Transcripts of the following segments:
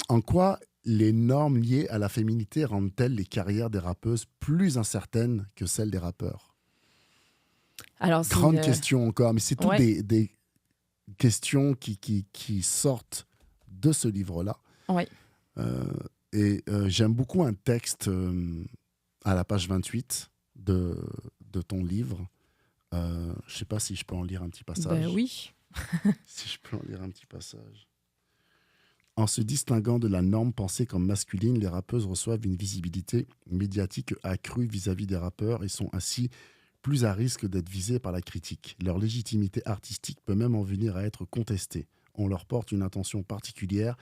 En quoi les normes liées à la féminité rendent-elles les carrières des rappeuses plus incertaines que celles des rappeurs? Alors, c'est Grande une. question encore, mais c'est toutes Ouais, des questions qui sortent de ce livre-là. ouais. Euh, J'aime beaucoup un texte à la page 28 de ton livre. Je ne sais pas si je peux en lire un petit Ben passage. oui. Si je peux en lire un petit passage. En se distinguant de la norme pensée comme masculine, les rappeuses reçoivent une visibilité médiatique accrue vis-à-vis des rappeurs et sont ainsi plus à risque d'être visées par la critique. Leur légitimité artistique peut même en venir à être contestée. On leur porte une attention particulière,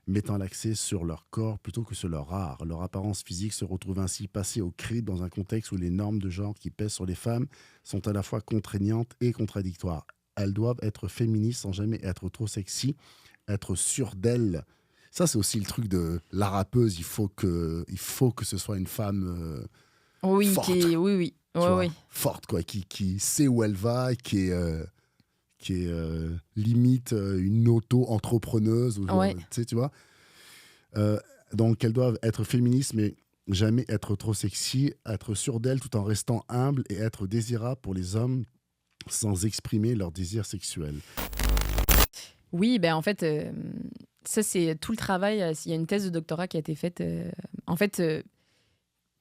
mettant l'accent sur leur corps plutôt que sur leur art. Leur apparence physique se retrouve ainsi passée au crible dans un contexte où les normes de genre qui pèsent sur les femmes sont à la fois contraignantes et contradictoires. Elles doivent être féministes sans jamais être trop sexy, être sûre d'elle. Ça, c'est aussi le truc de la rappeuse. Il faut que ce soit une femme Oui, forte, oui, oui. tu Ouais, vois, oui. forte, quoi, qui sait où elle va, qui est limite une auto-entrepreneuse, ou Ouais. tu vois. Euh, donc, elles doivent être féministes, mais jamais être trop sexy, être sûre d'elles tout en restant humble et être désirable pour les hommes sans exprimer leur désir sexuel. Oui, ben en fait, ça, c'est tout le travail. Il y a une thèse de doctorat qui a été faite, en fait,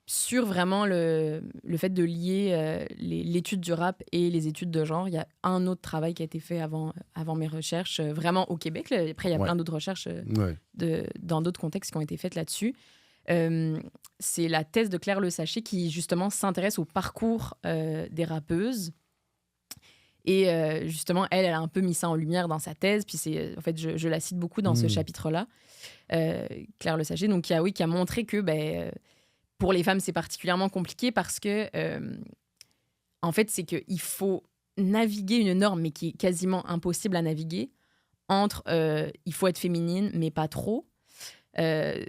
sur vraiment le fait de lier l'étude du rap et les études de genre. Il y a un autre travail qui a été fait avant mes recherches, vraiment au Québec, là. Après, il y a Ouais, plein d'autres recherches ouais. dans d'autres contextes qui ont été faites là-dessus. C'est la thèse de Claire Le Sachet qui, justement, s'intéresse au parcours des rappeuses. Et justement, elle a un peu mis ça en lumière dans sa thèse. Puis en fait, je la cite beaucoup dans ce Hmm. chapitre-là, Claire Le Sachet, donc qui a montré que pour les femmes, c'est particulièrement compliqué parce que, en fait, c'est qu'il faut naviguer une norme, mais qui est quasiment impossible à naviguer, entre il faut être féminine, mais pas trop. Euh,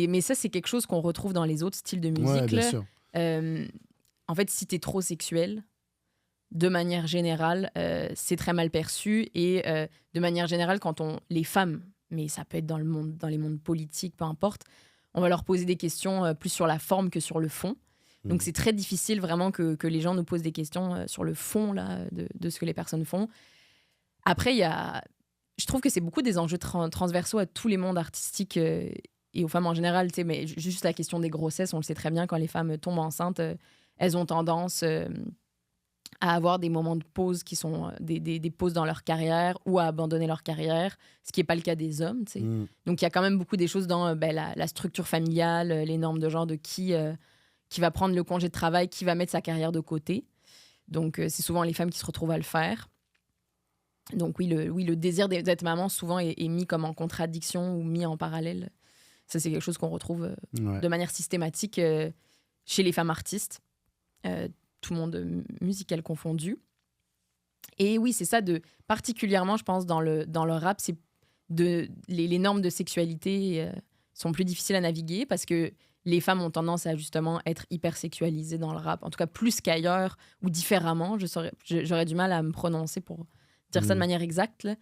mais ça, c'est quelque chose qu'on retrouve dans les autres styles de Ouais, musique, bien là. sûr. Euh, En fait, si t'es trop sexuel, de manière générale, c'est très mal perçu. Et de manière générale, les femmes, mais ça peut être dans les mondes politiques, peu importe, on va leur poser des questions plus sur la forme que sur le fond. Donc, Hmm. c'est très difficile vraiment que les gens nous posent des questions sur le fond là, de ce que les personnes font. Après, je trouve que c'est beaucoup des enjeux transversaux à tous les mondes artistiques et aux femmes en général. Mais juste la question des grossesses, on le sait très bien, quand les femmes tombent enceintes, elles ont tendance à avoir des moments de pause qui sont des pauses dans leur carrière ou à abandonner leur carrière, ce qui n'est pas le cas des hommes. Hmm. Donc, il y a quand même beaucoup des choses dans la structure familiale, les normes de genre de qui va prendre le congé de travail, qui va mettre sa carrière de côté. Donc, c'est souvent les femmes qui se retrouvent à le faire. Donc, oui, le désir d'être maman, souvent, est mis comme en contradiction ou mis en parallèle. Ça, c'est quelque chose qu'on retrouve Ouais. de manière systématique chez les femmes artistes. Tout le monde musical confondu. Et oui, c'est ça, particulièrement, je pense, dans le rap, c'est les normes de sexualité sont plus difficiles à naviguer parce que les femmes ont tendance à justement être hyper sexualisées dans le rap, en tout cas plus qu'ailleurs ou différemment. J'aurais du mal à me prononcer pour dire ça de Hmm. manière exacte, là.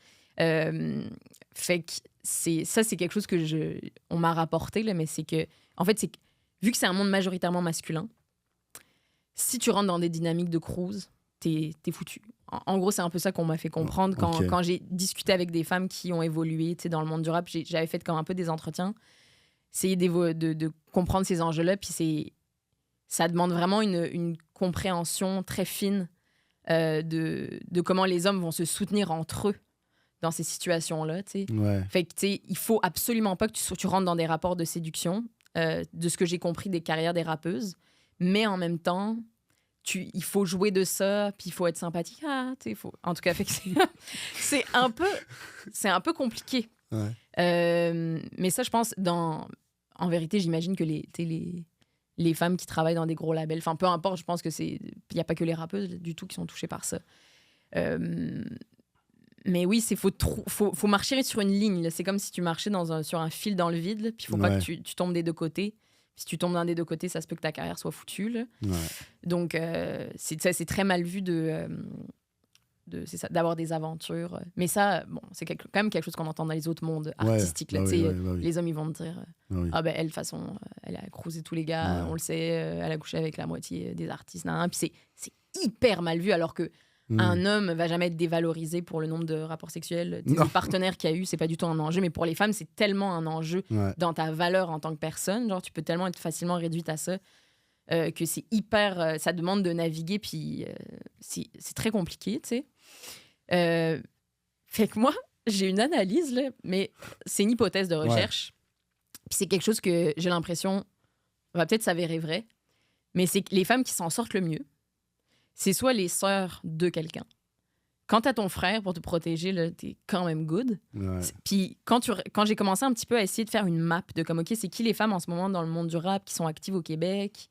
Fait que c'est quelque chose que on m'a rapporté, là, mais c'est que, en fait, vu que c'est un monde majoritairement masculin, si tu rentres dans des dynamiques de cruise, t'es foutu. En gros, c'est un peu ça qu'on m'a fait comprendre Ok. quand j'ai discuté avec des femmes qui ont évolué dans le monde du rap. J'avais fait comme un peu des entretiens, essayer de comprendre ces enjeux-là. Puis ça demande vraiment une compréhension très fine de comment les hommes vont se soutenir entre eux dans ces situations-là. Ouais. Fait que, il faut absolument pas que tu rentres dans des rapports de séduction, de ce que j'ai compris des carrières des rappeuses. Mais en même temps, il faut jouer de ça, puis il faut être sympathique. En tout cas, fait que c'est un peu compliqué. Ouais. Mais ça, je pense, en vérité, j'imagine que les femmes qui travaillent dans des gros labels, enfin, peu importe, je pense que il n'y a pas que les rappeuses du tout qui sont touchées par ça. Mais oui, faut marcher sur une ligne, là. C'est comme si tu marchais sur un fil dans le vide, là, puis il faut pas que Ouais. tu tombes des deux côtés. Si tu tombes d'un des deux côtés, ça se peut que ta carrière soit foutue, là. Ouais. Donc, c'est très mal vu c'est ça, d'avoir des aventures. Mais ça, bon, c'est quand même quelque chose qu'on entend dans les autres mondes Ouais, artistiques. Là, bah tu oui, sais, ouais, bah oui. les hommes, ils vont te dire Bah oui. ah ben elle, de toute façon, elle a cruisé tous les gars, Ouais. on le sait, elle a couché avec la moitié des artistes. Nan, nan. Puis c'est hyper mal vu, alors que Mm. un homme va jamais être dévalorisé pour le nombre de rapports sexuels, Non. des partenaires qu'il y a eu, c'est pas du tout un enjeu. Mais pour les femmes, c'est tellement un enjeu Ouais. dans ta valeur en tant que personne. Genre, tu peux tellement être facilement réduite à ça que c'est hyper. Ça demande de naviguer, puis c'est très compliqué, tu sais. Fait que moi, j'ai une analyse, là, mais c'est une hypothèse de recherche. Puis c'est quelque chose que j'ai l'impression va peut-être s'avérer vrai. Mais c'est que les femmes qui s'en sortent le mieux, c'est soit les sœurs de quelqu'un. Quand t'as ton frère pour te protéger, là, t'es quand même good. Ouais. Puis quand j'ai commencé un petit peu à essayer de faire une map de comme, OK, c'est qui les femmes en ce moment dans le monde du rap qui sont actives au Québec?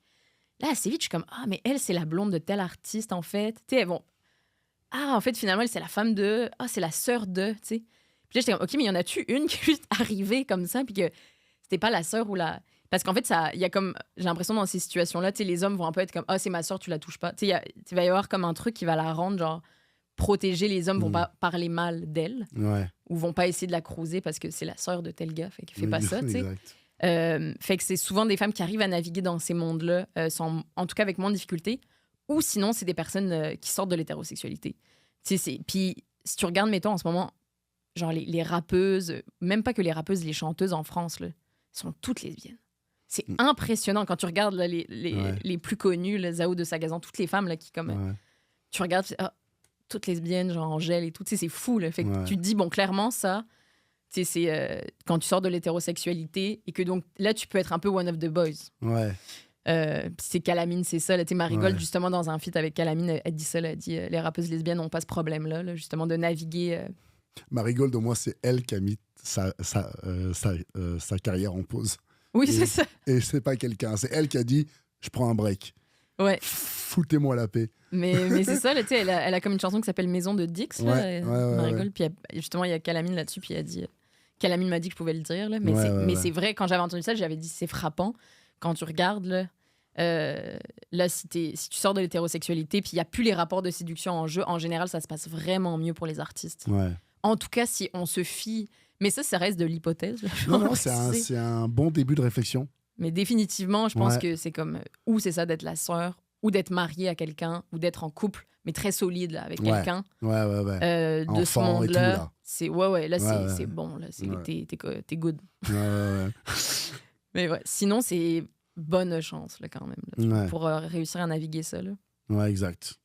Là, assez vite, je suis comme, ah, mais elle, c'est la blonde de tel artiste, en fait. Tu sais, bon. Ah, en fait, finalement, elle, c'est la femme de. Ah, c'est la sœur de, tu sais. Puis là, j'étais comme, OK, mais y en a-tu une qui est juste arrivée comme ça, puis que c'était pas la sœur ou la. Parce qu'en fait, il y a comme. J'ai l'impression dans ces situations-là, tu sais, les hommes vont un peu être comme, ah, c'est ma sœur, tu la touches pas. Tu sais, il va y avoir comme un truc qui va la rendre, genre, protéger. Les hommes vont pas parler mal d'elle Ouais. ou vont pas essayer de la cruiser parce que c'est la sœur de tel gars, fait qu'il fait pas ça, tu sais. Exact. Fait que c'est souvent des femmes qui arrivent à naviguer dans ces mondes-là, en tout cas avec moins de difficulté, ou sinon, c'est des personnes qui sortent de l'hétérosexualité. Puis si tu regardes, mettons, en ce moment, genre les rappeuses, même pas que les rappeuses, les chanteuses en France, là, sont toutes lesbiennes. C'est impressionnant quand tu regardes là, les plus connues, là, Zao de Sagazan, toutes les femmes là, qui, comme, Ouais. tu regardes, toutes lesbiennes, genre Angèle et tout, tu sais, c'est fou. Là. Fait que tu te dis, bon, clairement, ça, c'est quand tu sors de l'hétérosexualité et que donc là, tu peux être un peu one of the boys. Ouais. C'est Calamine, c'est ça. Là, Marigold, Ouais. justement, dans un feat avec Calamine, elle dit ça. Là, elle dit les rappeuses lesbiennes n'ont pas ce problème-là, là, justement, de naviguer. Marigold, au moins, c'est elle qui a mis sa carrière en pause. Oui, Et- c'est ça. Et c'est pas quelqu'un. C'est elle qui a dit je prends un break. Ouais. Foutez-moi la paix. Mais c'est ça, là, elle a comme une chanson qui s'appelle Maison de Dix, là, Ouais, Marigold. Puis justement, il y a Calamine là-dessus, puis elle a dit. Calamine m'a dit que je pouvais le dire, là, mais, Ouais, c'est vrai, quand j'avais entendu ça, j'avais dit c'est frappant. Quand tu regardes, là si tu sors de l'hétérosexualité, puis il n'y a plus les rapports de séduction en jeu, en général, ça se passe vraiment mieux pour les artistes. Ouais. En tout cas, si on se fie. Mais ça reste de l'hypothèse. là, je Non, vais non, préciser. c'est un bon début de réflexion. Mais définitivement, je pense Ouais. que c'est comme. Ou c'est ça d'être la sœur, ou d'être mariée à quelqu'un, ou d'être en couple, mais très solide là, avec Ouais. quelqu'un. Ouais. De ce Enfant et tout, monde-là. là. C'est, là, Ouais. c'est bon. Là, Ouais. t'es good. Ouais. Mais ouais, sinon, c'est bonne chance là, quand même là, Ouais. pour réussir à naviguer ça. Là. Ouais, exact.